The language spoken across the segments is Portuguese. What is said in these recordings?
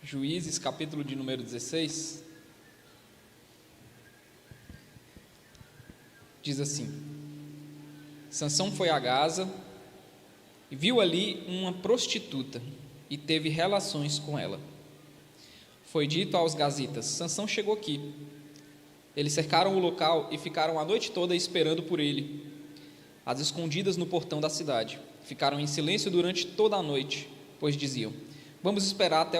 Juízes, capítulo de número 16, diz assim: Sansão foi a Gaza e viu ali uma prostituta e teve relações com ela. Foi dito aos gazitas: Sansão chegou aqui. Eles cercaram o local e ficaram a noite toda esperando por ele, às escondidas no portão da cidade. Ficaram em silêncio durante toda a noite, pois diziam: vamos esperar até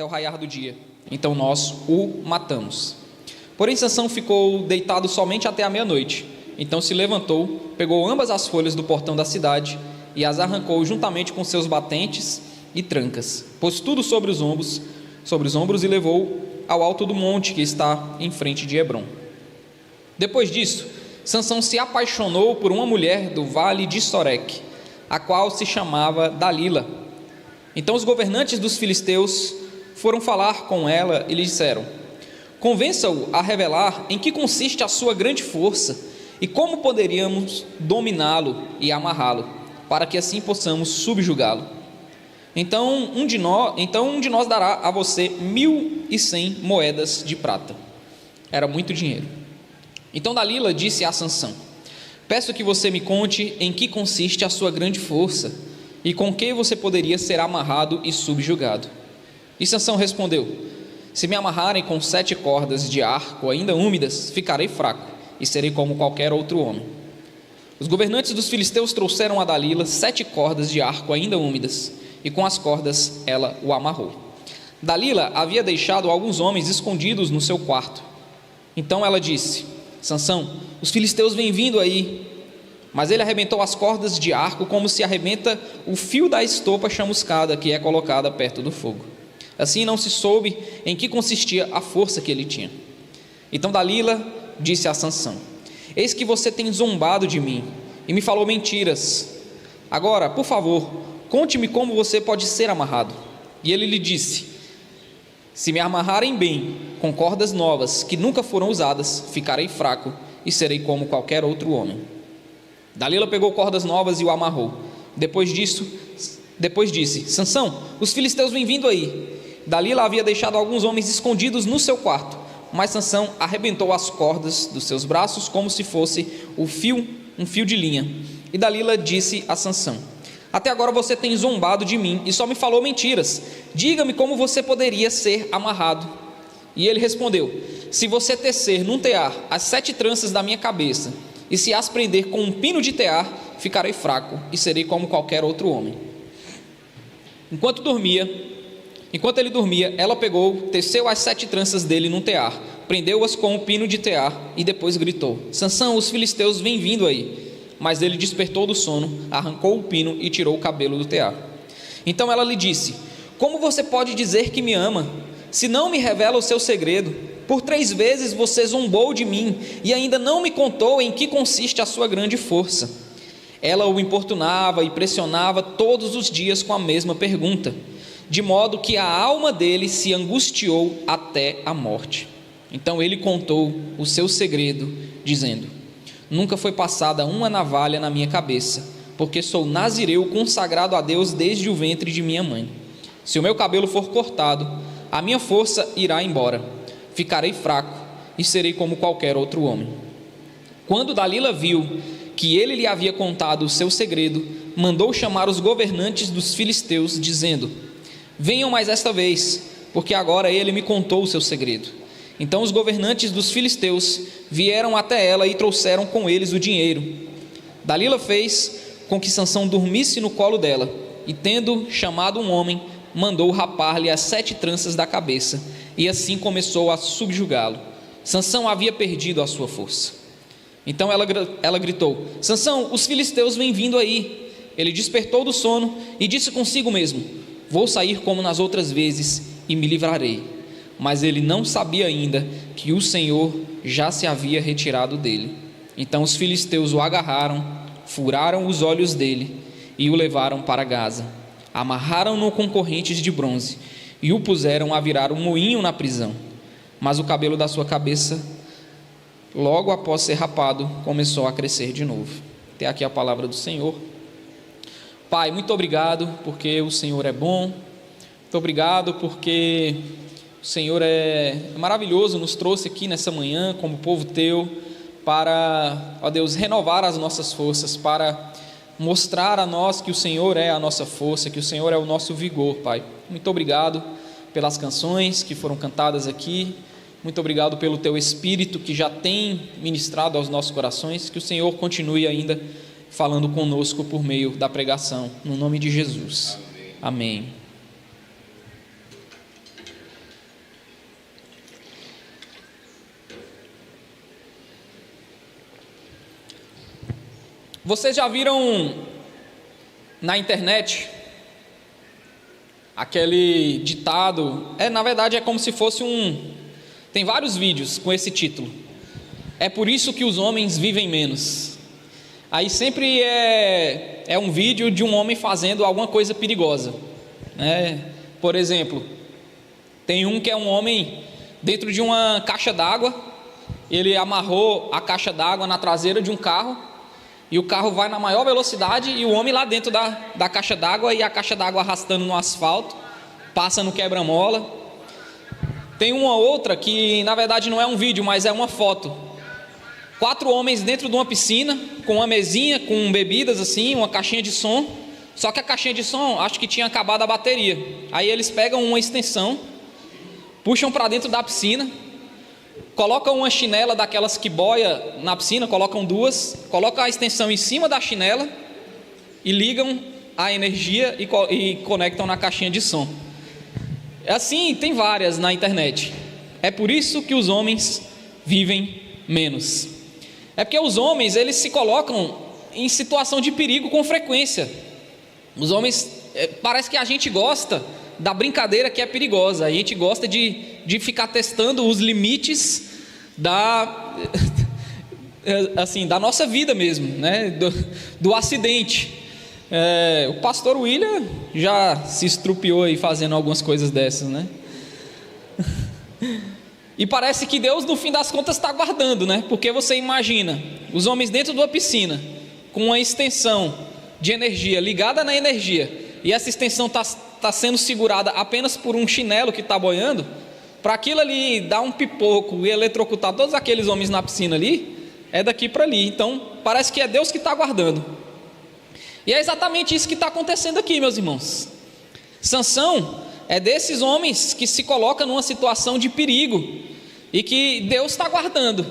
o raiar do dia, então nós o matamos. Porém Sansão ficou deitado somente até a meia-noite. Então se levantou, pegou ambas as folhas do portão da cidade e as arrancou juntamente com seus batentes e trancas, pôs tudo sobre os ombros e levou ao alto do monte que está em frente de Hebrom. Depois disso, Sansão se apaixonou por uma mulher do vale de Soreque, a qual se chamava Dalila. Então os governantes dos filisteus foram falar com ela e lhe disseram: convença-o a revelar em que consiste a sua grande força e como poderíamos dominá-lo e amarrá-lo, para que assim possamos subjugá-lo. Então um de nós dará a você 1.100 moedas de prata. Era muito dinheiro. Então Dalila disse a Sansão: peço que você me conte em que consiste a sua grande força e com que você poderia ser amarrado e subjugado. E Sansão respondeu: se me amarrarem com 7 cordas de arco ainda úmidas, ficarei fraco e serei como qualquer outro homem. Os governantes dos filisteus trouxeram a Dalila 7 cordas de arco ainda úmidas, e com as cordas ela o amarrou. Dalila havia deixado alguns homens escondidos no seu quarto. Então ela disse: Sansão, os filisteus vêm vindo aí. Mas ele arrebentou as cordas de arco como se arrebenta o fio da estopa chamuscada que é colocada perto do fogo. Assim não se soube em que consistia a força que ele tinha. Então Dalila disse a Sansão: eis que você tem zombado de mim e me falou mentiras. Agora, por favor, conte-me como você pode ser amarrado. E ele lhe disse: se me amarrarem bem com cordas novas que nunca foram usadas, ficarei fraco e serei como qualquer outro homem. Dalila pegou cordas novas e o amarrou. Depois disse: Sansão, os filisteus vêm vindo aí. Dalila havia deixado alguns homens escondidos no seu quarto, mas Sansão arrebentou as cordas dos seus braços como se fosse um fio de linha. E Dalila disse a Sansão: até agora você tem zombado de mim e só me falou mentiras. Diga-me como você poderia ser amarrado. E ele respondeu: se você tecer num tear as 7 tranças da minha cabeça e se as prender com um pino de tear, ficarei fraco e serei como qualquer outro homem. Enquanto ele dormia, ela pegou, teceu as 7 tranças dele num tear, prendeu-as com um pino de tear e depois gritou: Sansão, os filisteus vêm vindo aí. Mas ele despertou do sono, arrancou o pino e tirou o cabelo do tear. Então ela lhe disse: como você pode dizer que me ama, se não me revela o seu segredo? Por 3 vezes você zombou de mim e ainda não me contou em que consiste a sua grande força. Ela o importunava e pressionava todos os dias com a mesma pergunta, de modo que a alma dele se angustiou até a morte. Então ele contou o seu segredo, dizendo: nunca foi passada uma navalha na minha cabeça, porque sou nazireu consagrado a Deus desde o ventre de minha mãe. Se o meu cabelo for cortado, a minha força irá embora. Ficarei fraco e serei como qualquer outro homem. Quando Dalila viu que ele lhe havia contado o seu segredo, mandou chamar os governantes dos filisteus, dizendo: venham mais esta vez, porque agora ele me contou o seu segredo. Então os governantes dos filisteus vieram até ela e trouxeram com eles o dinheiro. Dalila fez com que Sansão dormisse no colo dela, e tendo chamado um homem, mandou rapar-lhe as 7 tranças da cabeça, e assim começou a subjugá-lo. Sansão havia perdido a sua força. Então ela gritou: Sansão, os filisteus vêm vindo aí. Ele despertou do sono e disse consigo mesmo: vou sair como nas outras vezes e me livrarei. Mas ele não sabia ainda que o Senhor já se havia retirado dele. Então os filisteus o agarraram, furaram os olhos dele e o levaram para Gaza. Amarraram-no com correntes de bronze e o puseram a virar um moinho na prisão. Mas o cabelo da sua cabeça, logo após ser rapado, começou a crescer de novo. Até aqui a palavra do Senhor. Pai, muito obrigado, porque o Senhor é bom, Muito obrigado porque o Senhor é maravilhoso, nos trouxe aqui nessa manhã como povo teu para, ó Deus, renovar as nossas forças, para mostrar a nós que o Senhor é a nossa força, que o Senhor é o nosso vigor, Pai. Muito obrigado pelas canções que foram cantadas aqui, muito obrigado pelo Teu Espírito que já tem ministrado aos nossos corações, que o Senhor continue ainda falando conosco por meio da pregação, no nome de Jesus. Amém. Vocês já viram na internet aquele ditado? Na verdade é como se fosse tem vários vídeos com esse título. É por isso que os homens vivem menos. Aí sempre é um vídeo de um homem fazendo alguma coisa perigosa, né? Por exemplo, tem um que é um homem dentro de uma caixa d'água. Ele amarrou a caixa d'água na traseira de um carro, e o carro vai na maior velocidade, e o homem lá dentro da caixa d'água, e a caixa d'água arrastando no asfalto, passa no quebra-mola. Tem uma outra que na verdade não é um vídeo, mas é uma foto. 4 homens dentro de uma piscina, com uma mesinha, com bebidas assim, uma caixinha de som. Só que a caixinha de som, acho que tinha acabado a bateria. Aí eles pegam uma extensão, puxam para dentro da piscina, colocam uma chinela daquelas que boia na piscina, colocam 2, colocam a extensão em cima da chinela e ligam a energia e conectam na caixinha de som. Assim, tem várias na internet. É por isso que os homens vivem menos. É porque os homens, eles se colocam em situação de perigo com frequência. Os homens, parece que a gente gosta da brincadeira que é perigosa. A gente gosta de ficar testando os limites da nossa vida mesmo, né? do acidente. O pastor William já se estrupiou aí fazendo algumas coisas dessas, né? E parece que Deus no fim das contas está guardando, né? Porque você imagina os homens dentro de uma piscina com uma extensão de energia ligada na energia, e essa extensão está sendo segurada apenas por um chinelo que está boiando. Para aquilo ali dar um pipoco e eletrocutar todos aqueles homens na piscina ali, é daqui para ali. Então parece que é Deus que está guardando. E é exatamente isso que está acontecendo aqui, meus irmãos. Sansão é desses homens que se coloca numa situação de perigo e que Deus está guardando.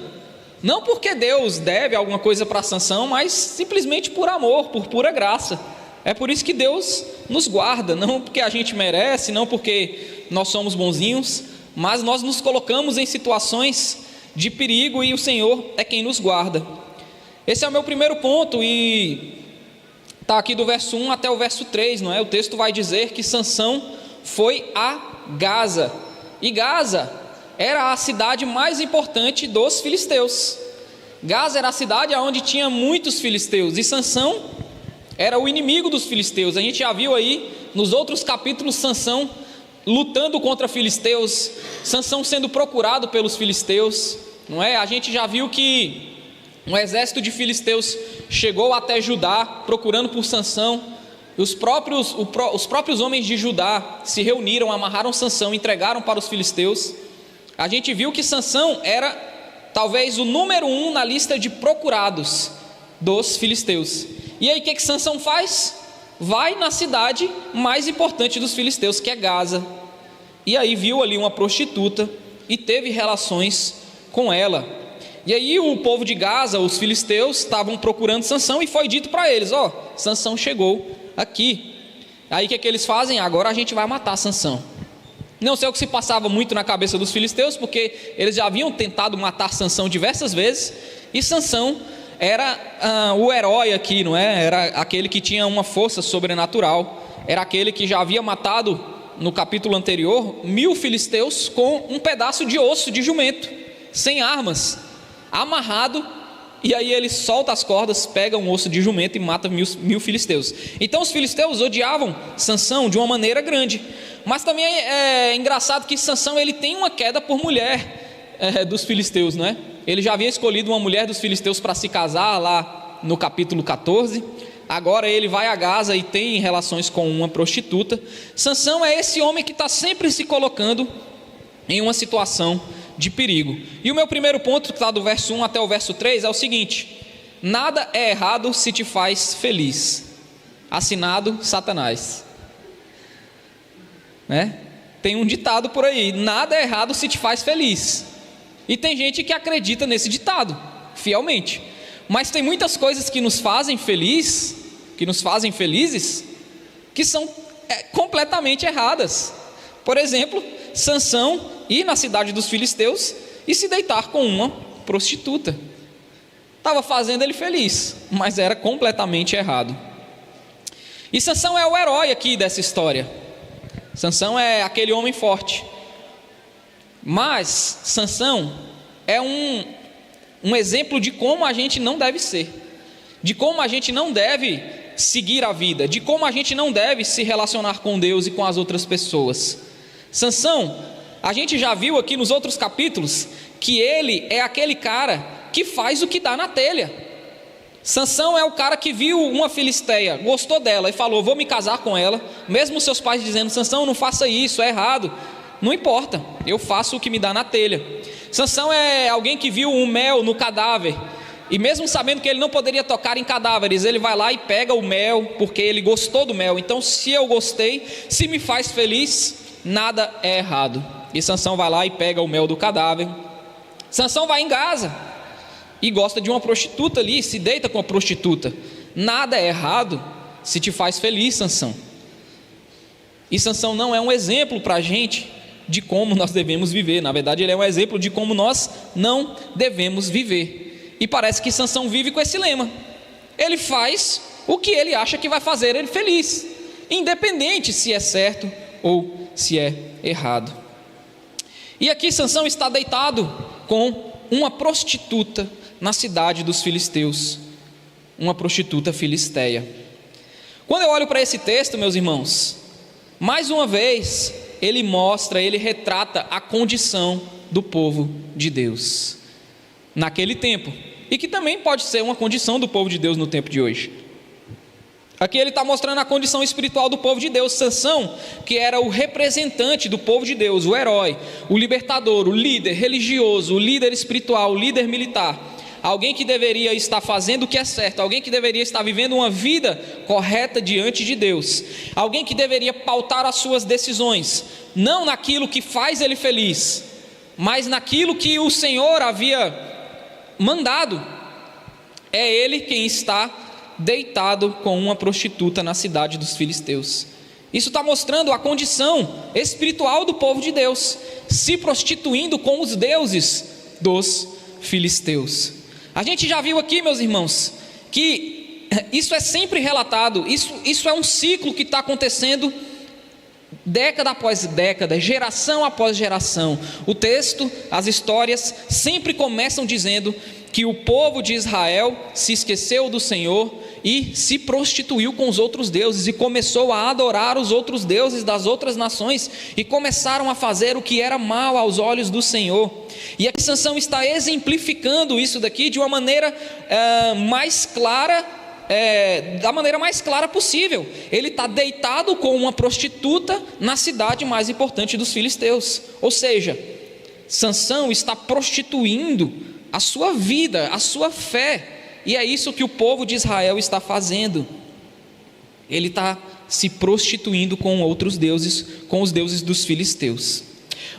Não porque Deus deve alguma coisa para Sansão, mas simplesmente por amor, por pura graça. É por isso que Deus nos guarda, não porque a gente merece, não porque nós somos bonzinhos, mas nós nos colocamos em situações de perigo e o Senhor é quem nos guarda. Esse é o meu primeiro ponto, e está aqui do verso 1 até o verso 3, não é? O texto vai dizer que Sansão foi a Gaza, e Gaza era a cidade mais importante dos filisteus. Gaza era a cidade onde tinha muitos filisteus, e Sansão era o inimigo dos filisteus. A gente já viu aí nos outros capítulos Sansão lutando contra filisteus, Sansão sendo procurado pelos filisteus, não é? A gente já viu que um exército de filisteus chegou até Judá procurando por Sansão. Os próprios homens de Judá se reuniram, amarraram Sansão, entregaram para os filisteus. A gente viu que Sansão era talvez o número 1 na lista de procurados dos filisteus. E aí o que Sansão faz? Vai na cidade mais importante dos filisteus, que é Gaza, e aí viu ali uma prostituta e teve relações com ela. E aí o povo de Gaza, os filisteus, estavam procurando Sansão, e foi dito para eles: Sansão chegou aqui. Aí o que eles fazem? Agora a gente vai matar Sansão. Não sei o que se passava muito na cabeça dos filisteus, porque eles já haviam tentado matar Sansão diversas vezes, e Sansão era o herói aqui, não é? Era aquele que tinha uma força sobrenatural, era aquele que já havia matado no capítulo anterior 1000 filisteus com um pedaço de osso de jumento, sem armas, amarrado, e aí ele solta as cordas, pega um osso de jumento e mata 1000 filisteus. Então os filisteus odiavam Sansão de uma maneira grande. Mas também é engraçado que Sansão, ele tem uma queda por mulher dos filisteus, não é? Ele já havia escolhido uma mulher dos filisteus para se casar lá no capítulo 14, agora ele vai a Gaza e tem relações com uma prostituta. Sansão é esse homem que está sempre se colocando em uma situação de perigo. E o meu primeiro ponto, que está do verso 1 até o verso 3, é o seguinte: nada é errado se te faz feliz. Assinado Satanás. Né? Tem um ditado por aí: nada é errado se te faz feliz. E tem gente que acredita nesse ditado fielmente, mas tem muitas coisas que nos fazem felizes, que são completamente erradas. Por exemplo, Sansão ir na cidade dos filisteus e se deitar com uma prostituta. Estava fazendo ele feliz, mas era completamente errado. E Sansão é o herói aqui dessa história. Sansão é aquele homem forte. Mas Sansão é um exemplo de como a gente não deve ser, de como a gente não deve seguir a vida, de como a gente não deve se relacionar com Deus e com as outras pessoas. Sansão, a gente já viu aqui nos outros capítulos que ele é aquele cara que faz o que dá na telha. Sansão é o cara que viu uma filisteia, gostou dela e falou: vou me casar com ela, mesmo seus pais dizendo: Sansão, não faça isso, é errado. Não importa, eu faço o que me dá na telha. Sansão é alguém que viu um mel no cadáver, e mesmo sabendo que ele não poderia tocar em cadáveres, ele vai lá e pega o mel, porque ele gostou do mel. Então, se eu gostei, se me faz feliz, nada é errado. E Sansão vai lá e pega o mel do cadáver. Sansão vai em Gaza e gosta de uma prostituta ali, se deita com a prostituta. Nada é errado se te faz feliz, Sansão. E Sansão não é um exemplo para a gente de como nós devemos viver. Na verdade, ele é um exemplo de como nós não devemos viver. E parece que Sansão vive com esse lema: ele faz o que ele acha que vai fazer ele feliz, independente se é certo ou se é errado. E aqui Sansão está deitado com uma prostituta na cidade dos filisteus, uma prostituta filisteia. Quando eu olho para esse texto, meus irmãos, mais uma vez ele retrata a condição do povo de Deus naquele tempo, e que também pode ser uma condição do povo de Deus no tempo de hoje. Aqui ele está mostrando a condição espiritual do povo de Deus. Sansão, que era o representante do povo de Deus, o herói, o libertador, o líder religioso, o líder espiritual, o líder militar, alguém que deveria estar fazendo o que é certo, alguém que deveria estar vivendo uma vida correta diante de Deus, alguém que deveria pautar as suas decisões, não naquilo que faz ele feliz, mas naquilo que o Senhor havia mandado. É ele quem está deitado com uma prostituta na cidade dos filisteus. Isso está mostrando a condição espiritual do povo de Deus, se prostituindo com os deuses dos filisteus. A gente já viu aqui, meus irmãos, que isso é sempre relatado, isso é um ciclo que está acontecendo década após década, geração após geração. O texto, as histórias sempre começam dizendo que o povo de Israel se esqueceu do Senhor e se prostituiu com os outros deuses e começou a adorar os outros deuses das outras nações e começaram a fazer o que era mal aos olhos do Senhor. E aqui Sansão está exemplificando isso daqui de uma maneira mais clara, da maneira mais clara possível. Ele está deitado com uma prostituta na cidade mais importante dos filisteus. Ou seja, Sansão está prostituindo a sua vida, a sua fé. E é isso que o povo de Israel está fazendo. Ele está se prostituindo com outros deuses, com os deuses dos filisteus.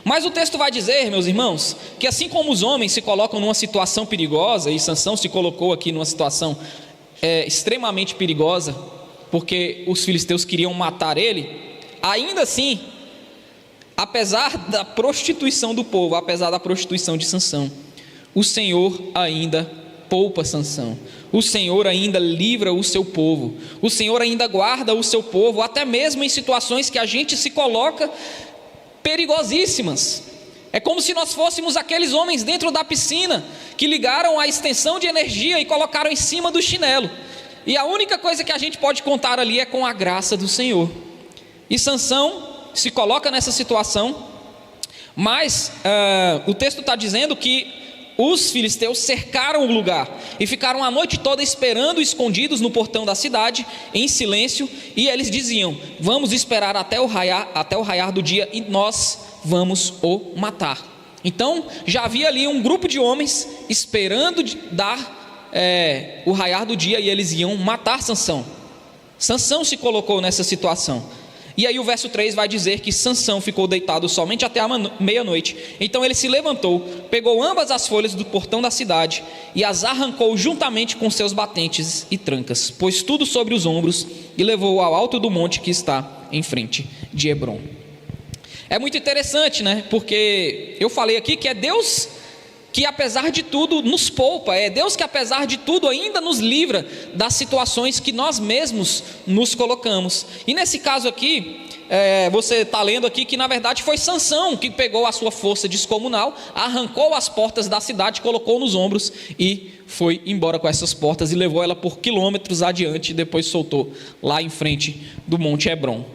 Mas o texto vai dizer, meus irmãos, que assim como os homens se colocam numa situação perigosa, e Sansão se colocou aqui numa situação extremamente perigosa, porque os filisteus queriam matar ele, ainda assim, apesar da prostituição do povo, apesar da prostituição de Sansão, o Senhor ainda poupa Sansão, o Senhor ainda livra o seu povo, o Senhor ainda guarda o seu povo, até mesmo em situações que a gente se coloca perigosíssimas. É como se nós fôssemos aqueles homens dentro da piscina que ligaram a extensão de energia e colocaram em cima do chinelo, e a única coisa que a gente pode contar ali é com a graça do Senhor. E Sansão se coloca nessa situação, mas o texto está dizendo que os filisteus cercaram o lugar e ficaram a noite toda esperando, escondidos no portão da cidade, em silêncio, e eles diziam: vamos esperar até o raiar do dia e nós vamos o matar. Então já havia ali um grupo de homens esperando dar o raiar do dia, e eles iam matar Sansão. Sansão se colocou nessa situação. E aí o verso 3 vai dizer que Sansão ficou deitado somente até a meia-noite. Então ele se levantou, pegou ambas as folhas do portão da cidade e as arrancou juntamente com seus batentes e trancas, pôs tudo sobre os ombros e levou-o ao alto do monte que está em frente de Hebrom. É muito interessante, né? Porque eu falei aqui que é Deus que apesar de tudo nos poupa, é Deus que apesar de tudo ainda nos livra das situações que nós mesmos nos colocamos. E nesse caso aqui, você está lendo aqui que na verdade foi Sansão que pegou a sua força descomunal, arrancou as portas da cidade, colocou nos ombros e foi embora com essas portas e levou ela por quilômetros adiante e depois soltou lá em frente do Monte Hebrom.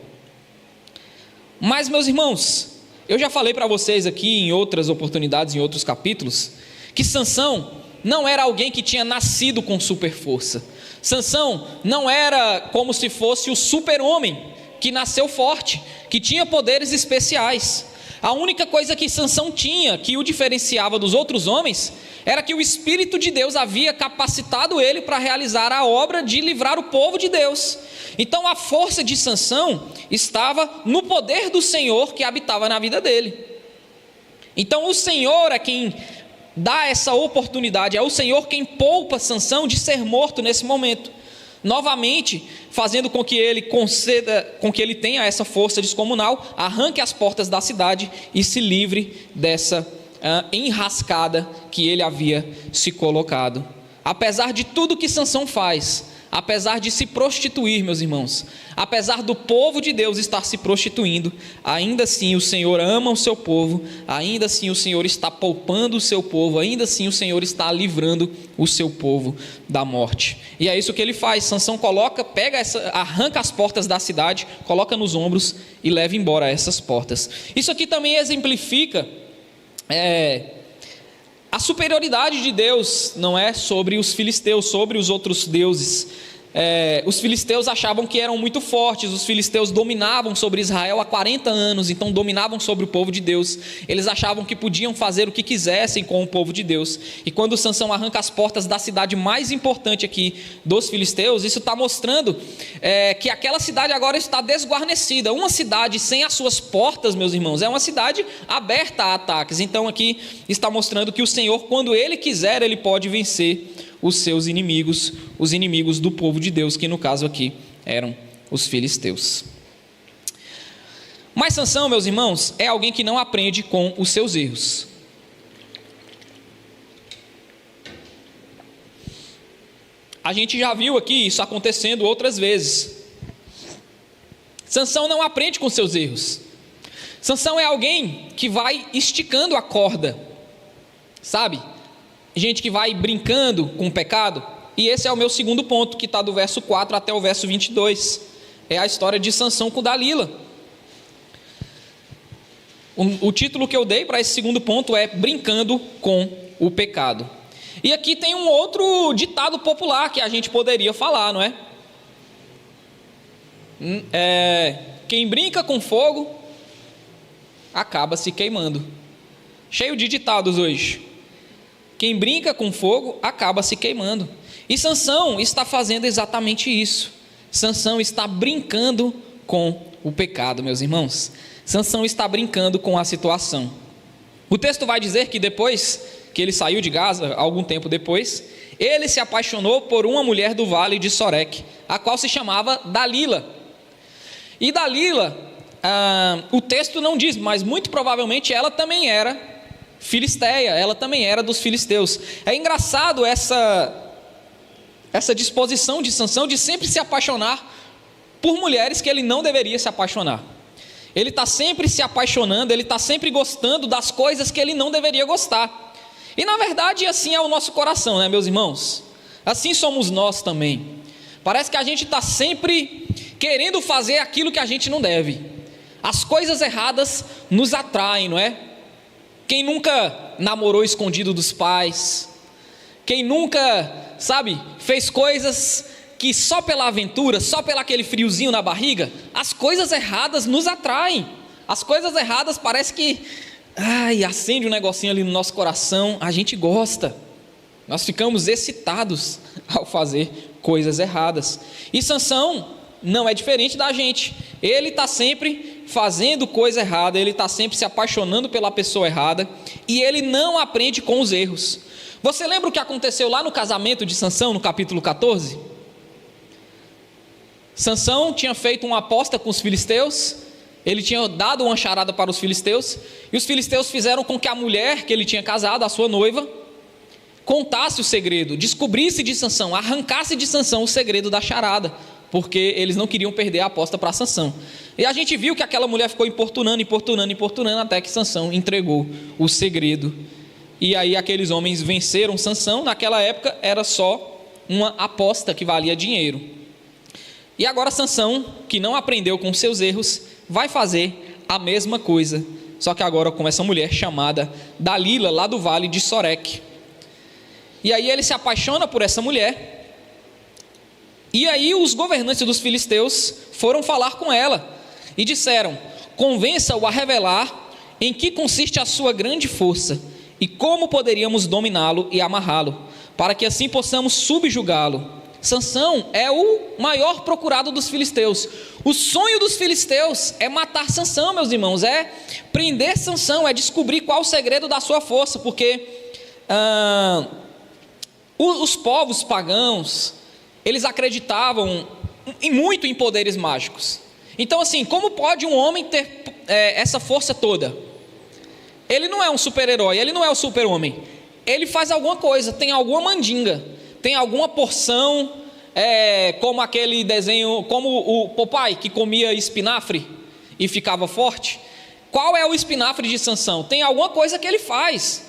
Mas, meus irmãos, eu já falei para vocês aqui em outras oportunidades, em outros capítulos, que Sansão não era alguém que tinha nascido com super força. Sansão não era como se fosse o super-homem que nasceu forte, que tinha poderes especiais. A única coisa que Sansão tinha, que o diferenciava dos outros homens, era que o Espírito de Deus havia capacitado ele para realizar a obra de livrar o povo de Deus. Então a força de Sansão estava no poder do Senhor que habitava na vida dele. Então o Senhor é quem dá essa oportunidade, é o Senhor quem poupa Sansão de ser morto nesse momento, novamente fazendo com que ele tenha essa força descomunal, arranque as portas da cidade e se livre dessa enrascada que ele havia se colocado. Apesar de tudo que Sansão faz, apesar de se prostituir, meus irmãos, apesar do povo de Deus estar se prostituindo, ainda assim o Senhor ama o seu povo, ainda assim o Senhor está poupando o seu povo, ainda assim o Senhor está livrando o seu povo da morte. E é isso que ele faz. Sansão arranca as portas da cidade, coloca nos ombros e leva embora essas portas. Isso aqui também exemplifica a superioridade de Deus, não é, sobre os filisteus, sobre os outros deuses. Os filisteus achavam que eram muito fortes, os filisteus dominavam sobre Israel há 40 anos, então dominavam sobre o povo de Deus. Eles achavam que podiam fazer o que quisessem com o povo de Deus. E quando Sansão arranca as portas da cidade mais importante aqui dos filisteus, isso está mostrando que aquela cidade agora está desguarnecida. Uma cidade sem as suas portas, meus irmãos, é uma cidade aberta a ataques. Então aqui está mostrando que o Senhor, quando Ele quiser, Ele pode vencer os seus inimigos, os inimigos do povo de Deus, que no caso aqui eram os filisteus. Mas Sansão, meus irmãos, é alguém que não aprende com os seus erros. A gente já viu aqui isso acontecendo outras vezes. Sansão não aprende com seus erros. Sansão é alguém que vai esticando a corda, sabe? Gente que vai brincando com o pecado. E esse é o meu segundo ponto, que está do verso 4 até o verso 22. É a história de Sansão com Dalila. O título que eu dei para esse segundo ponto é Brincando com o Pecado. E aqui tem um outro ditado popular que a gente poderia falar, não é? Quem brinca com fogo acaba se queimando. Cheio de ditados hoje. Quem brinca com fogo acaba se queimando. E Sansão está fazendo exatamente isso. Sansão está brincando com o pecado, meus irmãos. Sansão está brincando com a situação. O texto vai dizer que depois que ele saiu de Gaza, algum tempo depois, ele se apaixonou por uma mulher do vale de Soreque, a qual se chamava Dalila. E Dalila, o texto não diz, mas muito provavelmente ela também era filisteia, ela também era dos filisteus. É engraçado essa disposição de Sansão de sempre se apaixonar por mulheres que ele não deveria se apaixonar. Ele está sempre se apaixonando, ele está sempre gostando das coisas que ele não deveria gostar. E na verdade assim é o nosso coração, né, meus irmãos? Assim somos nós também. Parece que a gente está sempre querendo fazer aquilo que a gente não deve. As coisas erradas nos atraem, não é? Quem nunca namorou escondido dos pais? Quem nunca, fez coisas que só pela aventura, só pelo aquele friozinho na barriga, as coisas erradas nos atraem. As coisas erradas parece que, acende um negocinho ali no nosso coração, a gente gosta. Nós ficamos excitados ao fazer coisas erradas. E Sansão não é diferente da gente. Ele está sempre fazendo coisa errada, ele está sempre se apaixonando pela pessoa errada, e ele não aprende com os erros. Você lembra o que aconteceu lá no casamento de Sansão, no capítulo 14? Sansão tinha feito uma aposta com os filisteus, ele tinha dado uma charada para os filisteus, e os filisteus fizeram com que a mulher que ele tinha casado, a sua noiva, contasse o segredo, descobrisse de Sansão, arrancasse de Sansão o segredo da charada, porque eles não queriam perder a aposta para Sansão. E a gente viu que aquela mulher ficou importunando, até que Sansão entregou o segredo. E aí aqueles homens venceram Sansão. Naquela época era só uma aposta que valia dinheiro. E agora Sansão, que não aprendeu com seus erros, vai fazer a mesma coisa, só que agora com essa mulher chamada Dalila, lá do vale de Soreque. E aí ele se apaixona por essa mulher, e aí os governantes dos filisteus foram falar com ela, e disseram: convença-o a revelar em que consiste a sua grande força, e como poderíamos dominá-lo e amarrá-lo, para que assim possamos subjugá-lo. Sansão é o maior procurado dos filisteus. O sonho dos filisteus é matar Sansão, meus irmãos, é prender Sansão, é descobrir qual o segredo da sua força, porque os povos pagãos, eles acreditavam muito em poderes mágicos. Então assim, como pode um homem ter essa força toda? Ele não é um super-herói, ele não é o super-homem. Ele faz alguma coisa, tem alguma mandinga, tem alguma porção, como aquele desenho, como o Popeye que comia espinafre e ficava forte. Qual é o espinafre de Sansão? Tem alguma coisa que ele faz,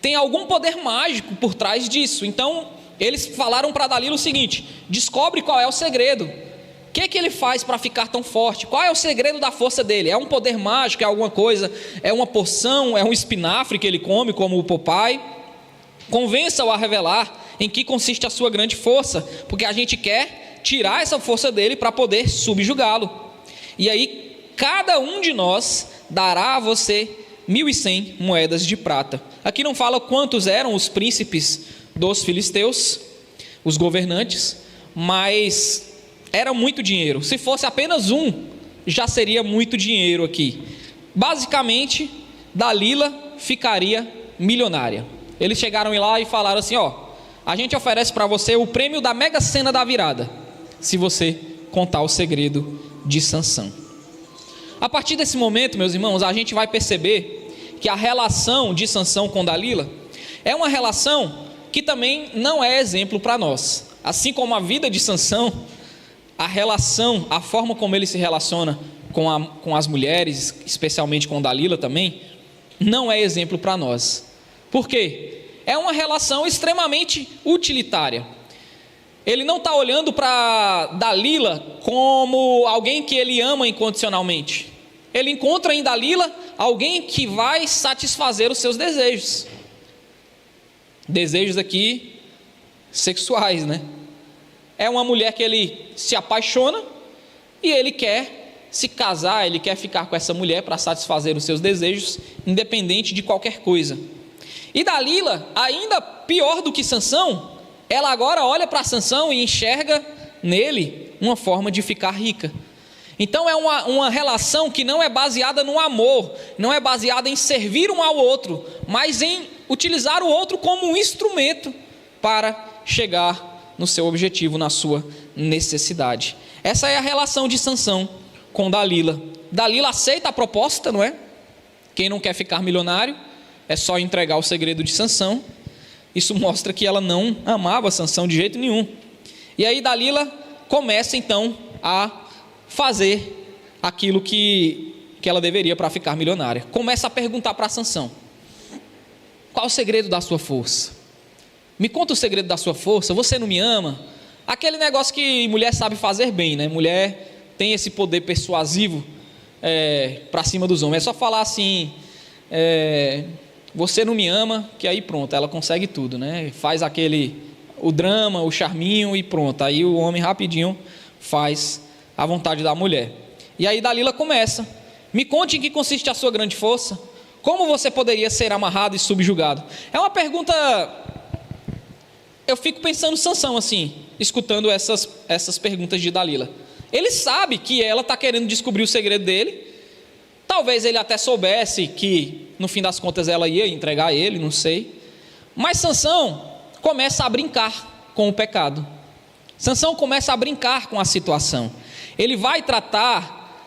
tem algum poder mágico por trás disso. Então eles falaram para Dalila o seguinte: descobre qual é o segredo, o que ele faz para ficar tão forte, qual é o segredo da força dele? É um poder mágico, é alguma coisa, é uma porção, é um espinafre que ele come como o Popeye? Convença-o a revelar em que consiste a sua grande força, porque a gente quer tirar essa força dele para poder subjugá-lo. E aí cada um de nós dará a você 1.100 moedas de prata. Aqui não fala quantos eram os príncipes dos filisteus, os governantes, mas era muito dinheiro. Se fosse apenas um, já seria muito dinheiro aqui. Basicamente, Dalila ficaria milionária. Eles chegaram lá e falaram assim: a gente oferece para você o prêmio da Mega Sena da virada, se você contar o segredo de Sansão. A partir desse momento, meus irmãos, a gente vai perceber que a relação de Sansão com Dalila é uma relação que também não é exemplo para nós. Assim como a vida de Sansão, a relação, a forma como ele se relaciona com as mulheres, especialmente com Dalila também, não é exemplo para nós. Por quê? É uma relação extremamente utilitária. Ele não está olhando para Dalila como alguém que ele ama incondicionalmente. Ele encontra em Dalila alguém que vai satisfazer os seus desejos. Desejos aqui sexuais, né? É uma mulher que ele se apaixona e ele quer se casar, ele quer ficar com essa mulher para satisfazer os seus desejos, independente de qualquer coisa. E Dalila, ainda pior do que Sansão, ela agora olha para Sansão e enxerga nele uma forma de ficar rica. Então é uma relação que não é baseada no amor, não é baseada em servir um ao outro, mas em utilizar o outro como um instrumento para chegar no seu objetivo, na sua necessidade. Essa é a relação de Sansão com Dalila. Dalila aceita a proposta, não é? Quem não quer ficar milionário é só entregar o segredo de Sansão. Isso mostra que ela não amava Sansão de jeito nenhum. E aí Dalila começa então a fazer aquilo que ela deveria para ficar milionária. Começa a perguntar para Sansão: qual o segredo da sua força? Me conta o segredo da sua força. Você não me ama? Aquele negócio que mulher sabe fazer bem, né? Mulher tem esse poder persuasivo para cima dos homens. É só falar assim: você não me ama, que aí pronto, ela consegue tudo, né? Faz o drama, o charminho e pronto. Aí o homem rapidinho faz a vontade da mulher. E aí Dalila começa: me conte em que consiste a sua grande força. Como você poderia ser amarrado e subjugado? É uma pergunta. Eu fico pensando Sansão assim, escutando essas perguntas de Dalila. Ele sabe que ela está querendo descobrir o segredo dele. Talvez ele até soubesse que no fim das contas ela ia entregar ele, não sei. Mas Sansão começa a brincar com o pecado. Sansão começa a brincar com a situação. Ele vai tratar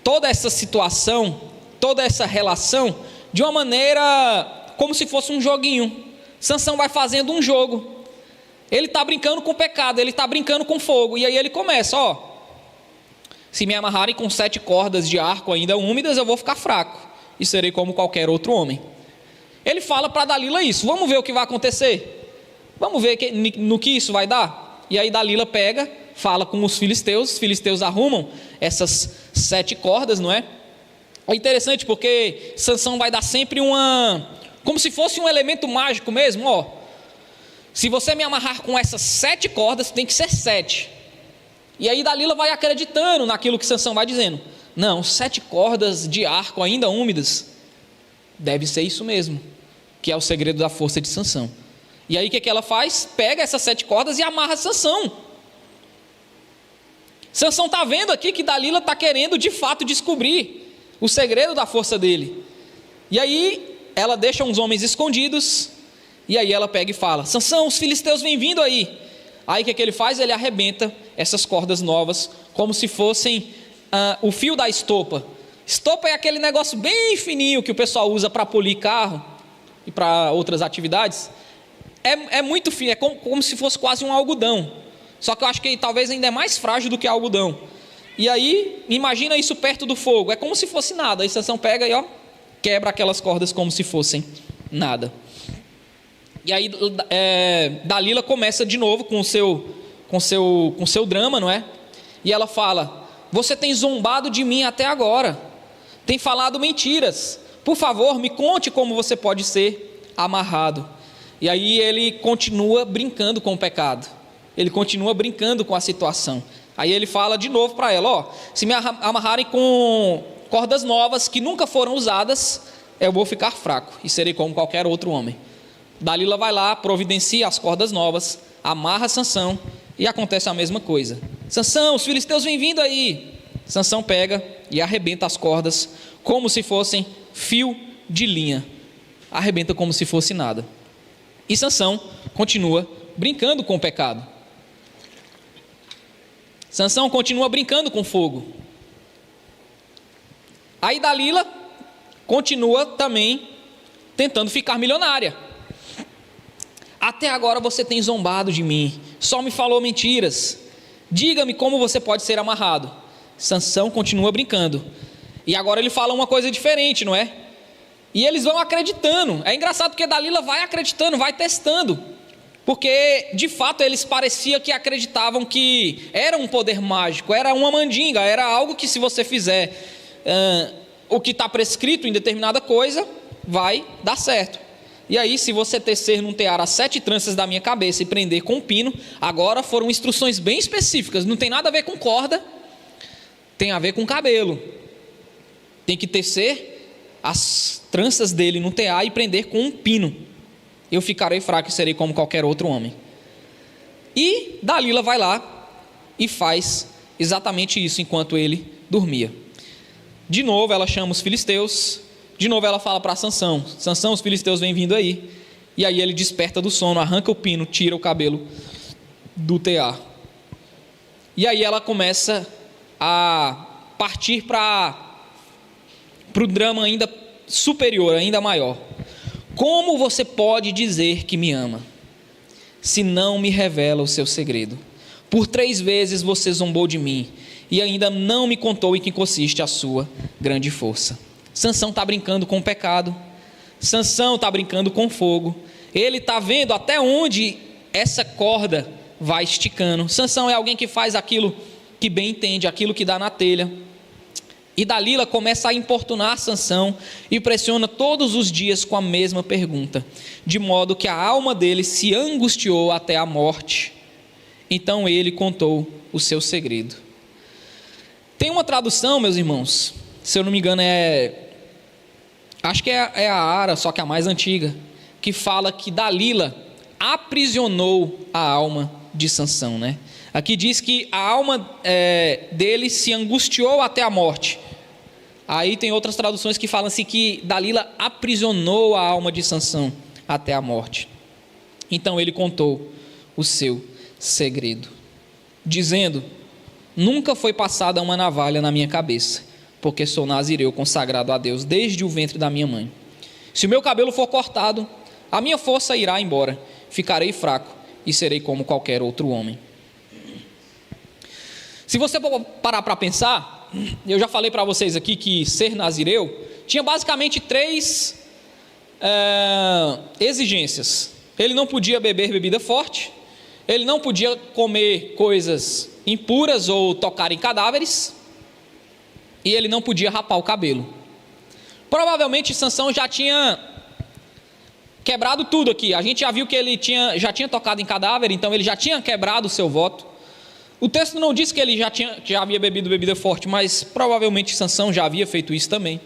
toda essa situação, toda essa relação de uma maneira como se fosse um joguinho. Sansão vai fazendo um jogo. Ele está brincando com o pecado, ele está brincando com fogo. E aí ele começa, se me amarrarem com 7 cordas de arco ainda úmidas, eu vou ficar fraco e serei como qualquer outro homem. Ele fala para Dalila isso. Vamos ver o que vai acontecer. Vamos ver no que isso vai dar. E aí Dalila pega, fala com os filisteus arrumam essas 7 cordas, não é? É interessante porque Sansão vai dar sempre como se fosse um elemento mágico mesmo, se você me amarrar com essas 7 cordas, tem que ser 7. E aí Dalila vai acreditando naquilo que Sansão vai dizendo. Não, 7 cordas de arco ainda úmidas, deve ser isso mesmo, que é o segredo da força de Sansão. E aí o que ela faz? Pega essas 7 cordas e amarra Sansão. Sansão está vendo aqui que Dalila está querendo de fato descobrir o segredo da força dele. E aí ela deixa uns homens escondidos, e aí ela pega e fala: Sansão, os filisteus vêm vindo aí. Aí o que ele faz? Ele arrebenta essas cordas novas, como se fossem o fio da estopa. Estopa é aquele negócio bem fininho que o pessoal usa para polir carro e para outras atividades. É muito fino, é como se fosse quase um algodão. Só que eu acho que talvez ainda é mais frágil do que algodão. E aí, imagina isso perto do fogo, é como se fosse nada. Aí Sansão pega e quebra aquelas cordas como se fossem nada. E aí Dalila começa de novo com o seu drama, não é? E ela fala: você tem zombado de mim até agora, tem falado mentiras, por favor me conte como você pode ser amarrado. E aí ele continua brincando com o pecado, ele continua brincando com a situação. Aí ele fala de novo para ela: se me amarrarem com cordas novas que nunca foram usadas, eu vou ficar fraco e serei como qualquer outro homem. Dalila vai lá, providencia as cordas novas, amarra Sansão e acontece a mesma coisa. Sansão, os filisteus vêm vindo aí. Sansão pega e arrebenta as cordas como se fossem fio de linha. Arrebenta como se fosse nada. E Sansão continua brincando com o pecado. Sansão continua brincando com fogo. Aí Dalila continua também tentando ficar milionária. Até agora você tem zombado de mim, só me falou mentiras. Diga-me como você pode ser amarrado. Sansão continua brincando. E agora ele fala uma coisa diferente, não é? E eles vão acreditando. É engraçado porque Dalila vai acreditando, vai testando. Porque de fato eles pareciam que acreditavam que era um poder mágico, era uma mandinga, era algo que se você fizer o que está prescrito em determinada coisa, vai dar certo. E aí, se você tecer num tear as 7 tranças da minha cabeça e prender com um pino, agora foram instruções bem específicas, não tem nada a ver com corda, tem a ver com cabelo. Tem que tecer as tranças dele num tear e prender com um pino. Eu ficarei fraco e serei como qualquer outro homem. E Dalila vai lá e faz exatamente isso enquanto ele dormia. De novo ela chama os filisteus. De novo ela fala para Sansão: Sansão, os filisteus vêm vindo aí. E aí ele desperta do sono, arranca o pino, tira o cabelo do tear. E aí ela começa a partir para o drama ainda superior, ainda maior. Como você pode dizer que me ama, se não me revela o seu segredo? Por 3 vezes você zombou de mim, e ainda não me contou em que consiste a sua grande força. Sansão está brincando com o pecado, Sansão está brincando com fogo, ele está vendo até onde essa corda vai esticando. Sansão é alguém que faz aquilo que bem entende, aquilo que dá na telha. E Dalila começa a importunar Sansão e pressiona todos os dias com a mesma pergunta, de modo que a alma dele se angustiou até a morte. Então ele contou o seu segredo. Tem uma tradução, meus irmãos, se eu não me engano acho que é a Ara, só que a mais antiga, que fala que Dalila aprisionou a alma de Sansão, né? Aqui diz que a alma dele se angustiou até a morte. Aí tem outras traduções que falam assim que Dalila aprisionou a alma de Sansão até a morte. Então ele contou o seu segredo, dizendo: nunca foi passada uma navalha na minha cabeça, porque sou nazireu consagrado a Deus desde o ventre da minha mãe. Se o meu cabelo for cortado, a minha força irá embora, ficarei fraco e serei como qualquer outro homem. Se você parar para pensar, eu já falei para vocês aqui que ser nazireu tinha basicamente 3 exigências. Ele não podia beber bebida forte, ele não podia comer coisas impuras ou tocar em cadáveres, e ele não podia rapar o cabelo. Provavelmente Sansão já tinha quebrado tudo aqui. A gente já viu que ele já tinha tocado em cadáver, então ele já tinha quebrado o seu voto. O texto não diz que ele já havia bebido bebida forte, mas provavelmente Sansão já havia feito isso também.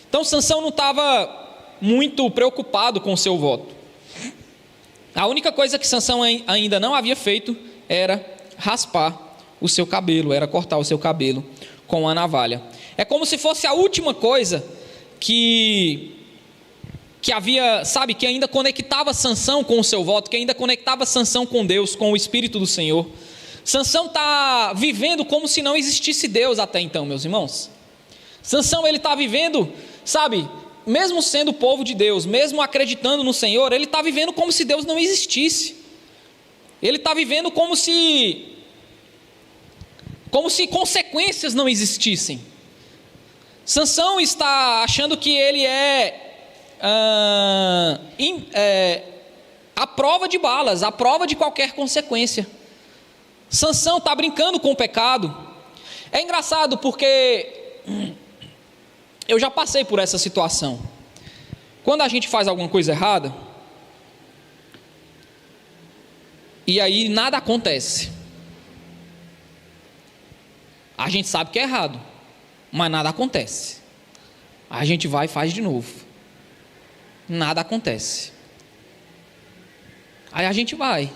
Então Sansão não estava muito preocupado com o seu voto. A única coisa que Sansão ainda não havia feito era raspar o seu cabelo, era cortar o seu cabelo com a navalha. É como se fosse a última coisa que havia, sabe, que ainda conectava Sansão com o seu voto, que ainda conectava Sansão com Deus, com o Espírito do Senhor. Sansão está vivendo como se não existisse Deus até então, meus irmãos. Sansão, ele está vivendo, sabe, mesmo sendo povo de Deus, mesmo acreditando no Senhor, ele está vivendo como se Deus não existisse. Ele está vivendo como se consequências não existissem. Sansão está achando que ele a prova de balas, a prova de qualquer consequência. Sansão está brincando com o pecado. É engraçado porque eu já passei por essa situação. Quando a gente faz alguma coisa errada, e aí nada acontece, a gente sabe que é errado, mas nada acontece. A gente vai e faz de novo, nada acontece. Aí a gente vai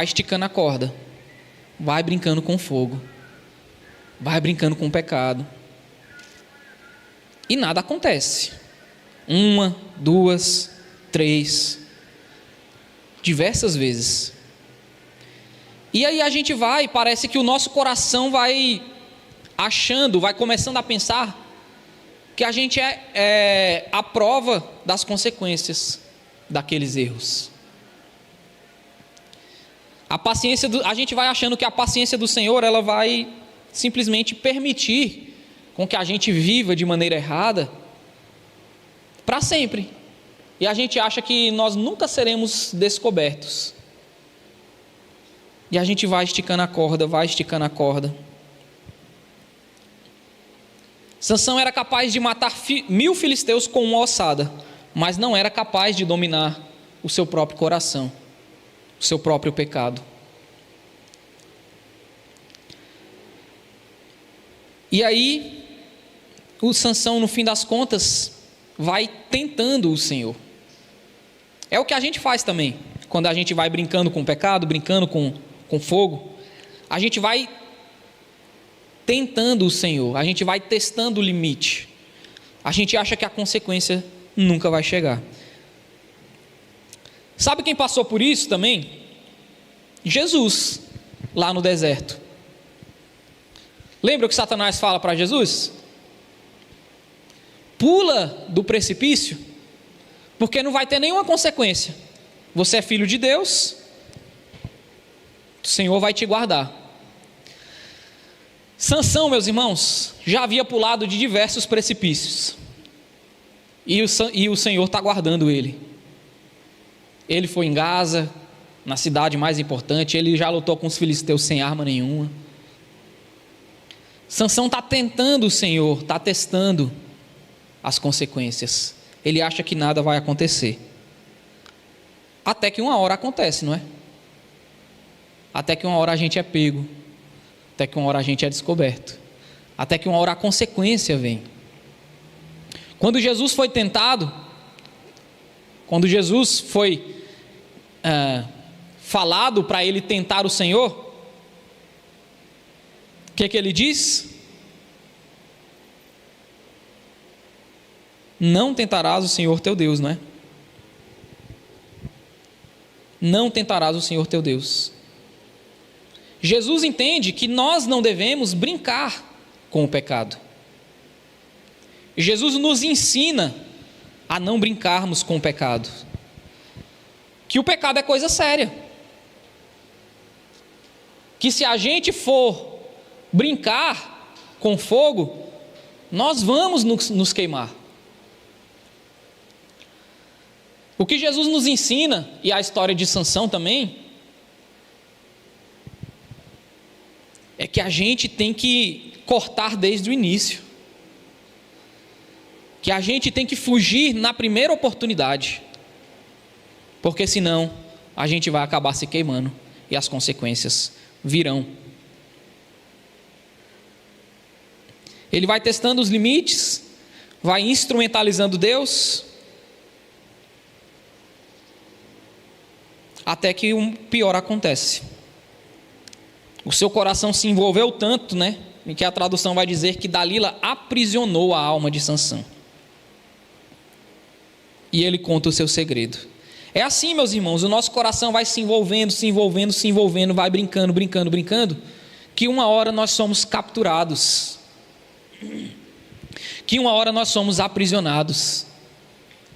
esticando a corda, vai brincando com fogo, vai brincando com o pecado, e nada acontece. 1, 2, 3, diversas vezes. E aí a gente parece que o nosso coração vai começando a pensar que a gente é a prova das consequências daqueles erros. A gente vai achando que a paciência do Senhor, ela vai simplesmente permitir com que a gente viva de maneira errada para sempre. E a gente acha que nós nunca seremos descobertos. E a gente vai esticando a corda. Sansão era capaz de matar 1000 filisteus com uma ossada, mas não era capaz de dominar o seu próprio coração, o seu próprio pecado. E aí, o Sansão, no fim das contas, vai tentando o Senhor. É o que a gente faz também, quando a gente vai brincando com o pecado, brincando com fogo, a gente vai tentando o Senhor, a gente vai testando o limite. A gente acha que a consequência nunca vai chegar. Sabe quem passou por isso também? Jesus, lá no deserto. Lembra o que Satanás fala para Jesus? Pula do precipício, porque não vai ter nenhuma consequência. Você é filho de Deus, o Senhor vai te guardar. Sansão, meus irmãos, já havia pulado de diversos precipícios, e o Senhor está guardando ele. Ele foi em Gaza, na cidade mais importante, ele já lutou com os filisteus sem arma nenhuma. Sansão está tentando o Senhor, está testando as consequências. Ele acha que nada vai acontecer. Até que uma hora acontece, não é? Até que uma hora a gente é pego. Até que uma hora a gente é descoberto. Até que uma hora a consequência vem. Quando Jesus foi tentado, quando Jesus foi falado para ele tentar o Senhor, o que ele diz? Não tentarás o Senhor teu Deus, não é? Não tentarás o Senhor teu Deus. Jesus entende que nós não devemos brincar com o pecado. Jesus nos ensina a não brincarmos com o pecado. Que o pecado é coisa séria. Que se a gente for brincar com fogo, nós vamos nos queimar. O que Jesus nos ensina, e a história de Sansão também, é que a gente tem que cortar desde o início. Que a gente tem que fugir na primeira oportunidade. Porque senão a gente vai acabar se queimando e as consequências virão. Ele vai testando os limites, vai instrumentalizando Deus, até que o pior acontece. O seu coração se envolveu tanto, né, em que a tradução vai dizer que Dalila aprisionou a alma de Sansão. E ele conta o seu segredo. É assim, meus irmãos, o nosso coração vai se envolvendo, vai brincando, que uma hora nós somos capturados, que uma hora nós somos aprisionados,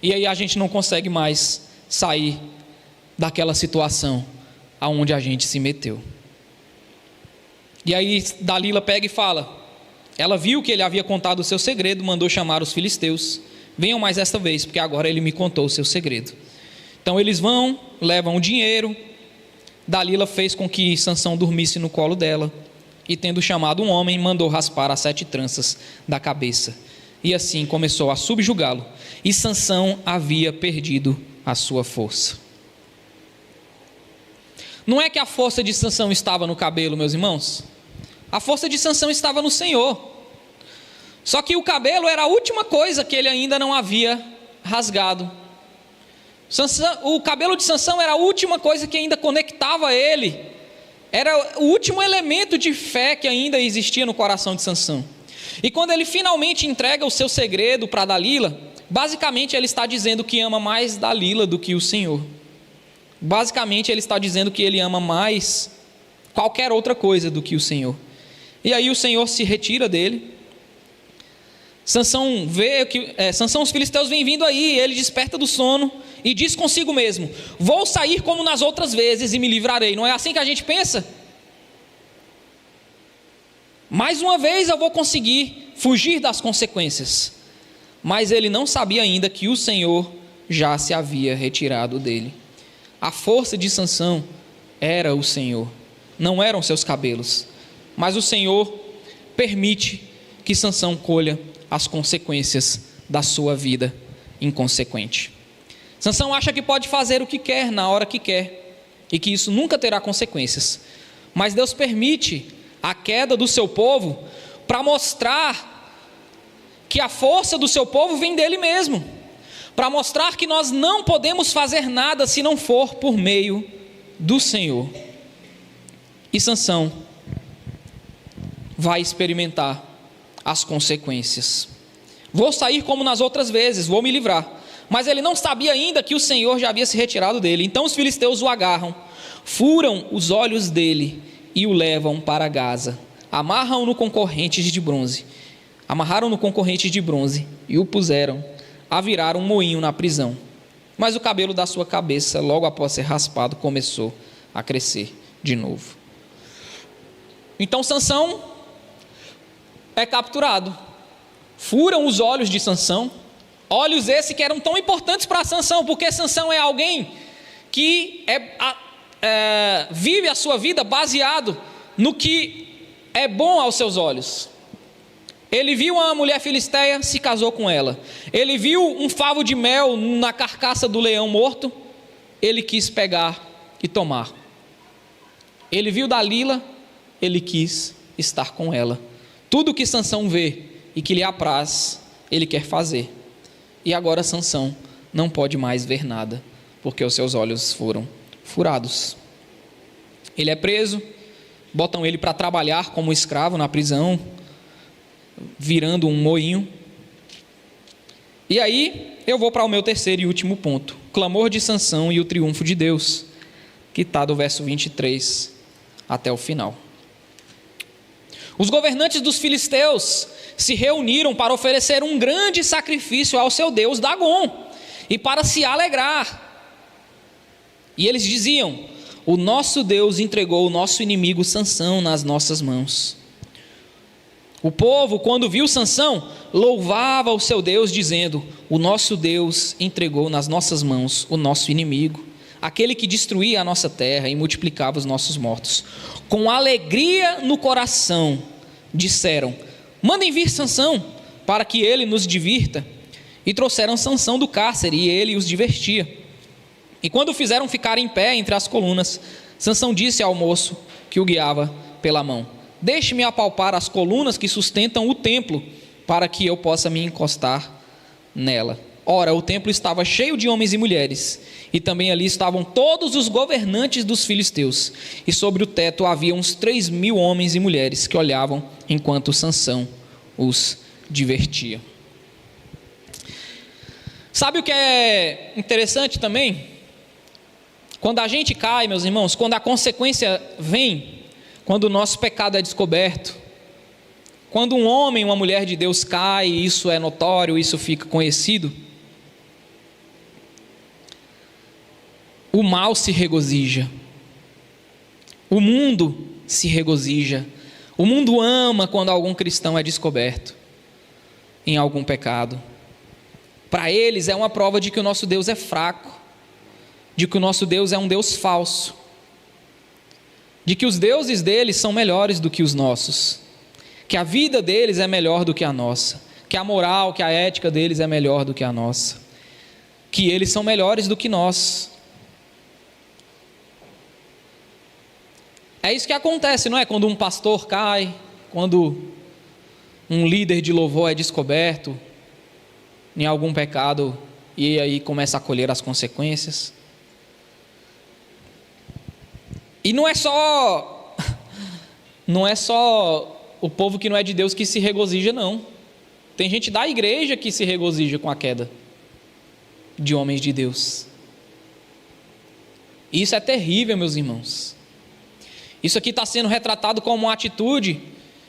e aí a gente não consegue mais sair daquela situação aonde a gente se meteu. E aí Dalila pega e fala, ela viu que ele havia contado o seu segredo, mandou chamar os filisteus, venham mais esta vez, porque agora ele me contou o seu segredo. Então eles vão, levam o dinheiro. Dalila fez com que Sansão dormisse no colo dela, e tendo chamado um homem, mandou raspar as 7 tranças da cabeça, e assim começou a subjugá-lo, e Sansão havia perdido a sua força. Não é que a força de Sansão estava no cabelo, meus irmãos. A força de Sansão estava no Senhor. Só que o cabelo era a última coisa que ele ainda não havia rasgado. O cabelo de Sansão era a última coisa que ainda conectava ele. Era o último elemento de fé que ainda existia no coração de Sansão. E quando ele finalmente entrega o seu segredo para Dalila, basicamente ele está dizendo que ama mais Dalila do que o Senhor. Basicamente ele está dizendo que ele ama mais qualquer outra coisa do que o Senhor. E aí o Senhor se retira dele. Sansão vê que os filisteus vêm vindo aí, ele desperta do sono e diz consigo mesmo: vou sair como nas outras vezes e me livrarei. Não é assim que a gente pensa? Mais uma vez eu vou conseguir fugir das consequências. Mas ele não sabia ainda que o Senhor já se havia retirado dele. A força de Sansão era o Senhor, não eram seus cabelos. Mas o Senhor permite que Sansão colha as consequências da sua vida inconsequente. Sansão acha que pode fazer o que quer, na hora que quer, e que isso nunca terá consequências. Mas Deus permite a queda do seu povo para mostrar que a força do seu povo vem dele mesmo, para mostrar que nós não podemos fazer nada se não for por meio do Senhor. E Sansão vai experimentar as consequências. Vou sair como nas outras vezes, vou me livrar. Mas ele não sabia ainda que o Senhor já havia se retirado dele. Então os filisteus o agarram, furam os olhos dele e o levam para Gaza. Amarraram-no com correntes de bronze e o puseram a virar um moinho na prisão. Mas o cabelo da sua cabeça, logo após ser raspado, começou a crescer de novo. Então Sansão é capturado. Furam os olhos de Sansão, olhos esses que eram tão importantes para Sansão, porque Sansão é alguém que vive a sua vida baseado no que é bom aos seus olhos. Ele viu uma mulher filisteia, se casou com ela. Ele viu um favo de mel na carcaça do leão morto, ele quis pegar e tomar. Ele viu Dalila, ele quis estar com ela. Tudo que Sansão vê e que lhe apraz, ele quer fazer. E agora Sansão não pode mais ver nada, porque os seus olhos foram furados. Ele é preso, botam ele para trabalhar como escravo na prisão, virando um moinho. E aí eu vou para o meu terceiro e último ponto: o clamor de Sansão e o triunfo de Deus, que está do verso 23 até o final. Os governantes dos filisteus se reuniram para oferecer um grande sacrifício ao seu deus Dagom e para se alegrar. E eles diziam: o nosso Deus entregou o nosso inimigo Sansão nas nossas mãos. O povo, quando viu Sansão, louvava o seu Deus, dizendo: o nosso Deus entregou nas nossas mãos o nosso inimigo, aquele que destruía a nossa terra e multiplicava os nossos mortos. Com alegria no coração, disseram: mandem vir Sansão, para que ele nos divirta. E trouxeram Sansão do cárcere, e ele os divertia. E quando o fizeram ficar em pé entre as colunas, Sansão disse ao moço que o guiava pela mão: deixe-me apalpar as colunas que sustentam o templo, para que eu possa me encostar nela. Ora, o templo estava cheio de homens e mulheres, e também ali estavam todos os governantes dos filisteus, e sobre o teto havia uns 3.000 homens e mulheres que olhavam enquanto Sansão os divertia. Sabe o que é interessante também? Quando a gente cai, meus irmãos, quando a consequência vem, quando o nosso pecado é descoberto, quando um homem, uma mulher de Deus cai, isso é notório, isso fica conhecido, o mal se regozija, o mundo se regozija, o mundo ama quando algum cristão é descoberto em algum pecado. Para eles é uma prova de que o nosso Deus é fraco, de que o nosso Deus é um Deus falso, de que os deuses deles são melhores do que os nossos, que a vida deles é melhor do que a nossa, que a moral, que a ética deles é melhor do que a nossa, que eles são melhores do que nós. É isso que acontece, não é? Quando um pastor cai, quando um líder de louvor é descoberto em algum pecado e aí começa a colher as consequências. E não é só o povo que não é de Deus que se regozija, não. Tem gente da igreja que se regozija com a queda de homens de Deus. Isso é terrível, meus irmãos. Isso aqui está sendo retratado como uma atitude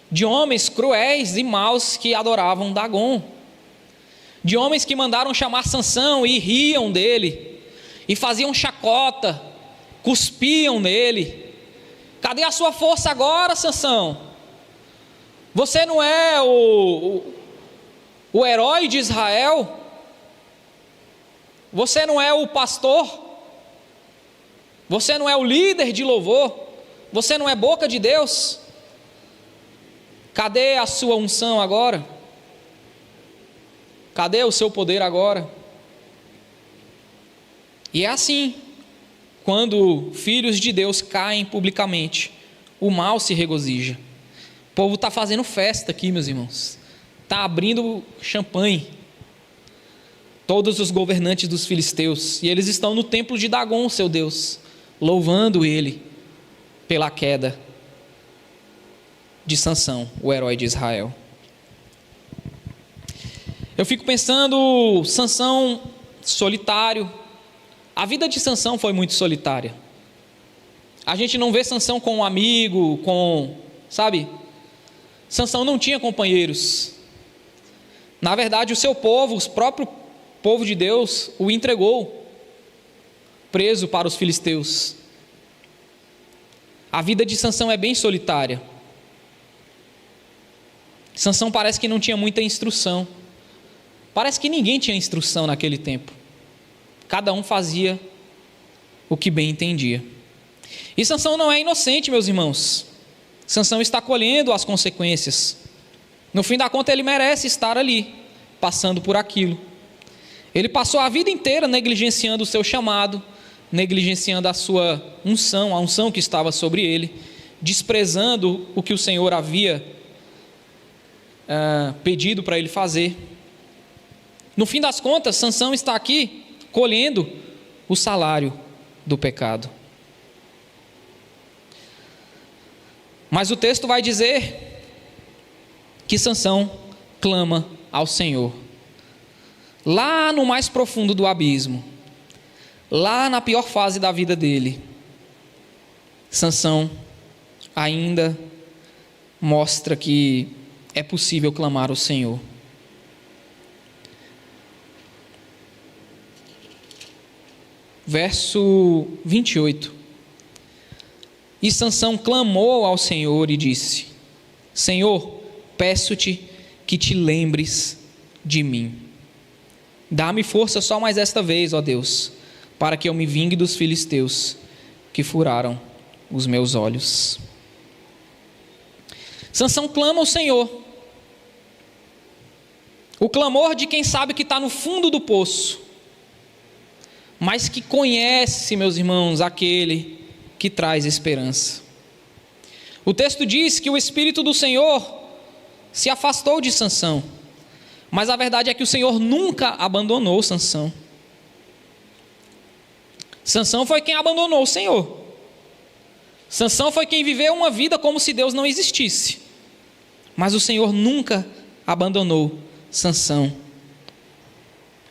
de homens cruéis e maus que adoravam Dagom, de homens que mandaram chamar Sansão e riam dele, e faziam chacota, cuspiam nele. Cadê a sua força agora, Sansão? Você não é o herói de Israel? Você não é o pastor? Você não é o líder de louvor? Você não é boca de Deus? Cadê a sua unção agora? Cadê o seu poder agora? E é assim, quando filhos de Deus caem publicamente, o mal se regozija. O povo está fazendo festa aqui, meus irmãos, está abrindo champanhe. Todos os governantes dos filisteus, e eles estão no templo de Dagom, seu Deus, louvando ele pela queda de Sansão, o herói de Israel. Eu fico pensando, Sansão solitário. A vida de Sansão foi muito solitária. A gente não vê Sansão com um amigo, sabe? Sansão não tinha companheiros. Na verdade, o seu povo, o próprio povo de Deus, o entregou preso para os filisteus. A vida de Sansão é bem solitária. Sansão parece que não tinha muita instrução. Parece que ninguém tinha instrução naquele tempo. Cada um fazia o que bem entendia. E Sansão não é inocente, meus irmãos. Sansão está colhendo as consequências. No fim da conta, ele merece estar ali, passando por aquilo. Ele passou a vida inteira negligenciando o seu chamado, negligenciando a sua unção, a unção que estava sobre ele, desprezando o que o Senhor havia pedido para ele fazer. No fim das contas, Sansão está aqui colhendo o salário do pecado. Mas o texto vai dizer que Sansão clama ao Senhor. Lá no mais profundo do abismo, lá na pior fase da vida dele, Sansão ainda mostra que é possível clamar ao Senhor. Verso 28. E Sansão clamou ao Senhor e disse: Senhor, peço-te que te lembres de mim. Dá-me força só mais esta vez, ó Deus, para que eu me vingue dos filisteus que furaram os meus olhos. Sansão clama ao Senhor. O clamor de quem sabe que está no fundo do poço, mas que conhece, meus irmãos, aquele que traz esperança. O texto diz que o Espírito do Senhor se afastou de Sansão, mas a verdade é que o Senhor nunca abandonou Sansão. Sansão foi quem abandonou o Senhor. Sansão foi quem viveu uma vida como se Deus não existisse, mas o Senhor nunca abandonou Sansão.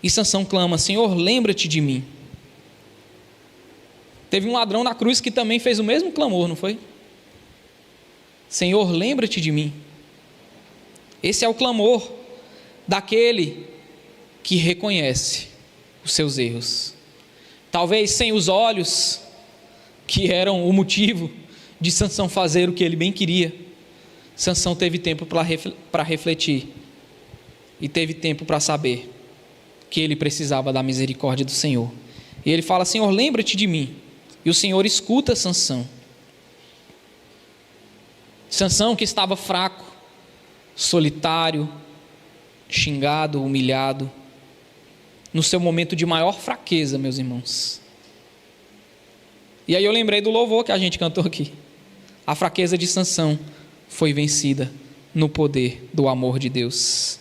E Sansão clama: Senhor, lembra-te de mim. Teve um ladrão na cruz que também fez o mesmo clamor, não foi? Senhor, lembra-te de mim. Esse é o clamor daquele que reconhece os seus erros. Talvez sem os olhos que eram o motivo de Sansão fazer o que ele bem queria, Sansão teve tempo para refletir e teve tempo para saber que ele precisava da misericórdia do Senhor. E ele fala: Senhor, lembra-te de mim. E o Senhor escuta Sansão. Sansão, que estava fraco, solitário, xingado, humilhado, no seu momento de maior fraqueza, meus irmãos. E aí eu lembrei do louvor que a gente cantou aqui. A fraqueza de Sansão foi vencida no poder do amor de Deus.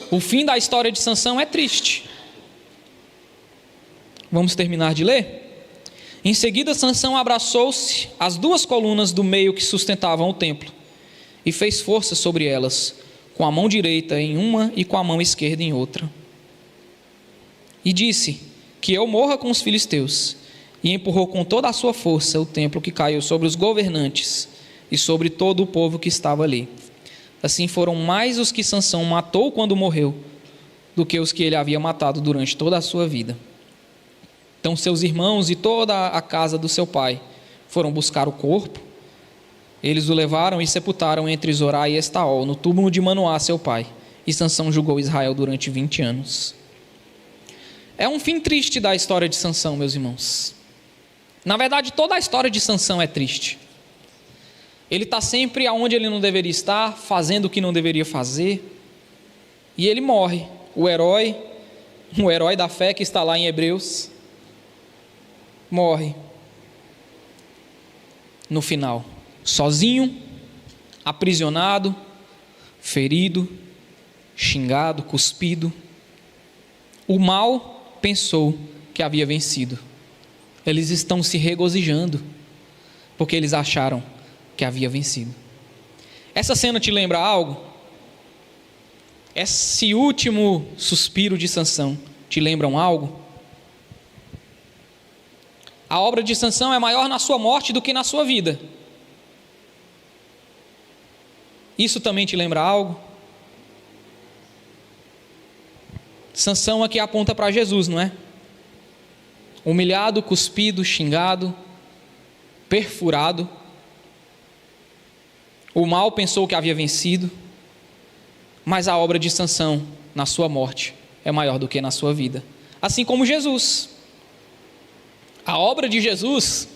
O fim da história de Sansão é triste. Vamos terminar de ler? Em seguida, Sansão abraçou-se às duas colunas do meio que sustentavam o templo e fez força sobre elas, com a mão direita em uma e com a mão esquerda em outra. E disse: que eu morra com os filisteus. E empurrou com toda a sua força o templo, que caiu sobre os governantes e sobre todo o povo que estava ali. Assim foram mais os que Sansão matou quando morreu do que os que ele havia matado durante toda a sua vida. Então seus irmãos e toda a casa do seu pai foram buscar o corpo. Eles o levaram e sepultaram entre Zorá e Estaol, no túmulo de Manoá, seu pai. E Sansão julgou Israel durante 20 anos. É um fim triste da história de Sansão, meus irmãos. Na verdade, toda a história de Sansão é triste. Ele está sempre aonde ele não deveria estar, fazendo o que não deveria fazer. E ele morre. O herói da fé que está lá em Hebreus, morre no final, sozinho, aprisionado, ferido, xingado, cuspido. O mal pensou que havia vencido. Eles estão se regozijando porque eles acharam que havia vencido. Essa cena te lembra algo? Esse último suspiro de Sansão te lembram algo? A obra de Sansão é maior na sua morte do que na sua vida. Isso também te lembra algo? Sansão aqui aponta para Jesus, não é? Humilhado, cuspido, xingado, perfurado. O mal pensou que havia vencido, mas a obra de Sansão na sua morte é maior do que na sua vida. Assim como Jesus. A obra de Jesus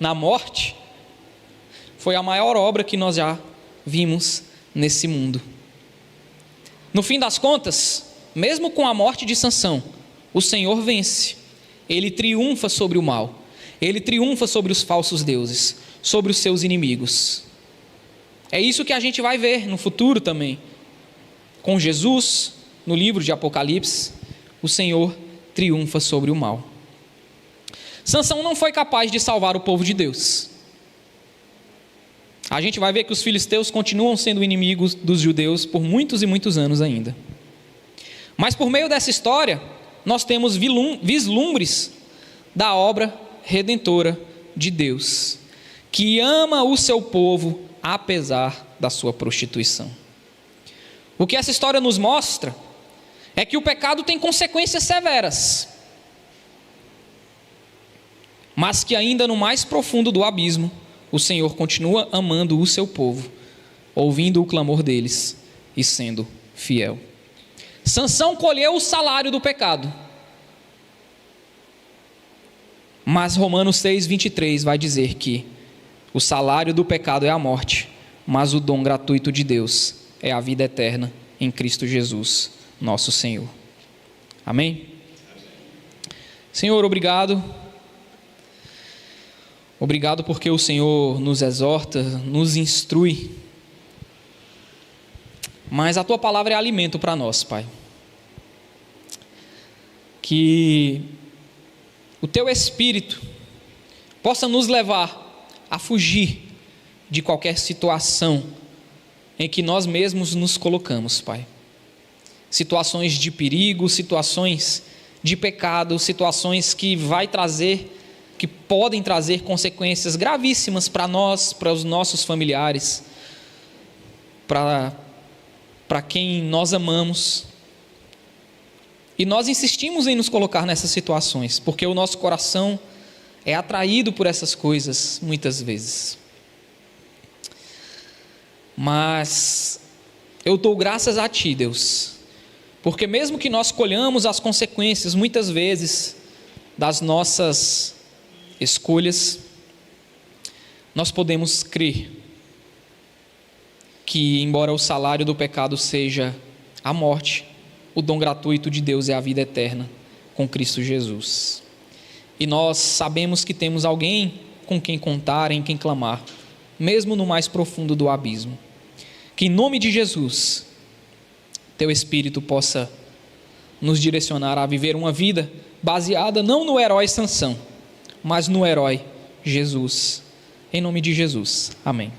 na morte foi a maior obra que nós já vimos nesse mundo. No fim das contas, mesmo com a morte de Sansão, o Senhor vence. Ele triunfa sobre o mal. Ele triunfa sobre os falsos deuses, sobre os seus inimigos. É isso que a gente vai ver no futuro também. Com Jesus, no livro de Apocalipse, o Senhor triunfa sobre o mal. Sansão não foi capaz de salvar o povo de Deus. A gente vai ver que os filisteus continuam sendo inimigos dos judeus por muitos e muitos anos ainda. Mas por meio dessa história, nós temos vislumbres da obra redentora de Deus, que ama o seu povo apesar da sua prostituição. O que essa história nos mostra é que o pecado tem consequências severas, mas que ainda no mais profundo do abismo, o Senhor continua amando o seu povo, ouvindo o clamor deles e sendo fiel. Sansão colheu o salário do pecado, mas Romanos 6:23 vai dizer que o salário do pecado é a morte, mas o dom gratuito de Deus é a vida eterna em Cristo Jesus, nosso Senhor. Amém? Senhor, obrigado. Obrigado porque o Senhor nos exorta, nos instrui. Mas a Tua palavra é alimento para nós, Pai. Que o Teu Espírito possa nos levar a fugir de qualquer situação em que nós mesmos nos colocamos, Pai. Situações de perigo, situações de pecado, situações que podem trazer consequências gravíssimas para nós, para os nossos familiares, para quem nós amamos. E nós insistimos em nos colocar nessas situações, porque o nosso coração é atraído por essas coisas muitas vezes. Mas eu dou graças a Ti, Deus, porque mesmo que nós colhamos as consequências muitas vezes das nossas escolhas, nós podemos crer que, embora o salário do pecado seja a morte, o dom gratuito de Deus é a vida eterna com Cristo Jesus. E nós sabemos que temos alguém com quem contar, em quem clamar, mesmo no mais profundo do abismo. Que em nome de Jesus, Teu Espírito possa nos direcionar a viver uma vida baseada não no herói Sansão, mas no herói Jesus. Em nome de Jesus. Amém.